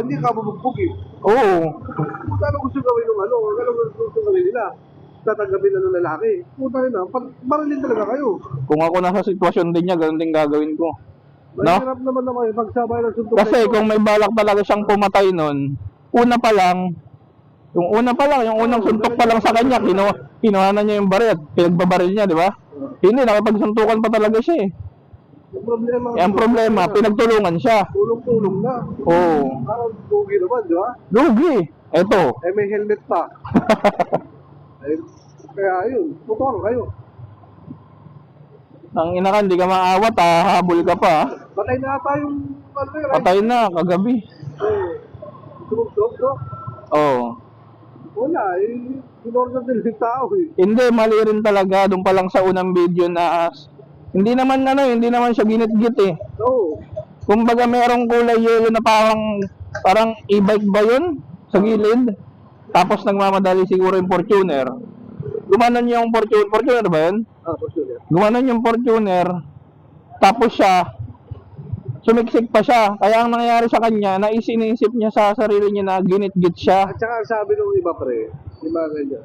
Hindi ka bubugbog eh. Oo. Kung ano gusto gawin ng ano, ano gusto gawin nila. Tatanggapin na ng lalaki. Puta rin na, marilin talaga kayo. Kung ako nasa sitwasyon din niya, ganun din gagawin ko. No? Mahirap naman naman kayo pagsabay ng suntok. Kasi kung may balak talaga siyang pumatay nun, una pa lang, yung unang suntok pa lang sa kanya, kinuhanan niya yung baril, pinagbabaril niya, di ba? Hindi, nakipagsuntukan pa talaga siya eh. Yung problema, Yung problema, pinagtulungan siya. tulong-tulong na. Oo. Parang bugi naman, di ba? Lugi. Eto. Eh may helmet pa. Eh, kaya yun, putong kayo. Ang ina ka, hindi ka maawat, habol ka pa. Patay na ata yung ano yun, right? Patay na, kagabi. Tumugtog, no? Oo. Wala, eh, inorder din yung tao eh. Hindi, mali rin talaga. Doon pa lang sa unang video na hindi naman siya ginit-git eh. Oo. Kumbaga merong kulay yellow na parang e-bike ba yun? Sa gilid. Tapos nagmamadali siguro yung Fortuner. Gumanon yung Fortuner ba yun? For sure. Gumanon yung Fortuner. Tapos siya, sumiksik pa siya. Kaya ang nangyari sa kanya, naisinisip niya sa sarili niya na ginit-git siya. At saka sabi nung iba pre, yung mga ganyan.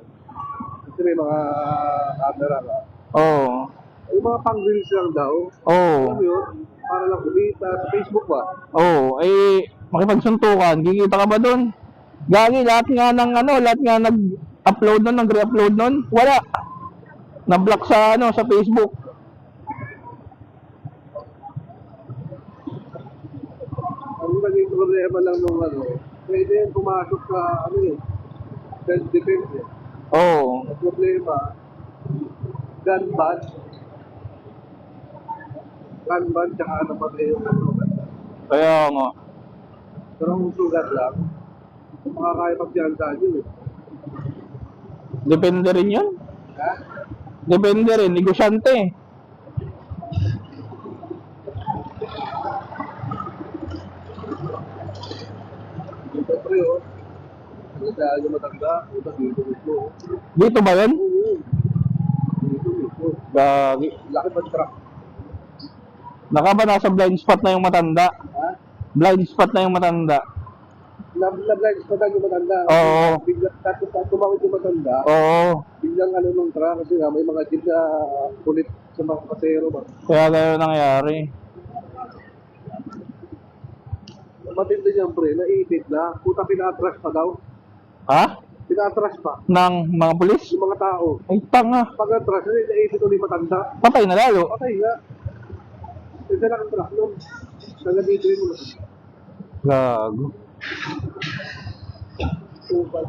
Kasi may mga camera ka. Oo. Yung mga pang-reels lang daw. Oo. Alam mo yun? Para lang kumita sa Facebook ba? Oo. Eh, makipagsuntukan. Kikita ka ba doon? Gagi, lahat nga nag-upload nun, nag-re-upload nun. Wala. Na-block sa sa Facebook. Ang naging problema lang nung ano, pwede yung pumasok sa ano eh, self-defense eh. Oo. Ang problema, gun ban, tsaka namatay yung ano. Kaya nga. Pero kung sugat lang, makakaya pagpiyansahan yun eh. Depende rin yun. Ha? Depende rin. Negosyante. Dito pre oh. Nagdaan yung matanda, ito dito mismo. Dito ba yun? Oo. Dito mismo. Gagi. Laki pa truck. Naka ba nasa blind spot na yung matanda? Ha? Blind spot na yung matanda. Na-blind spot yung matanda. Oo. Biglang tumawid yung matanda. Oo. Biglang ano nung truck kasi nga may mga jeep na kulit sa mga pasero ba. Kaya gano'n nangyari. Matindi niyan pre, naipit na. Puta pinatras pa daw. Ha? Pinatras pa. Ng mga pulis? Yung mga tao. Ay, tanga. Pag atras, naipit ulit matanda. Patay na lalo. Patay nga. Isa lang ang truck nun. Taga dito yung mga. Gago. Upal.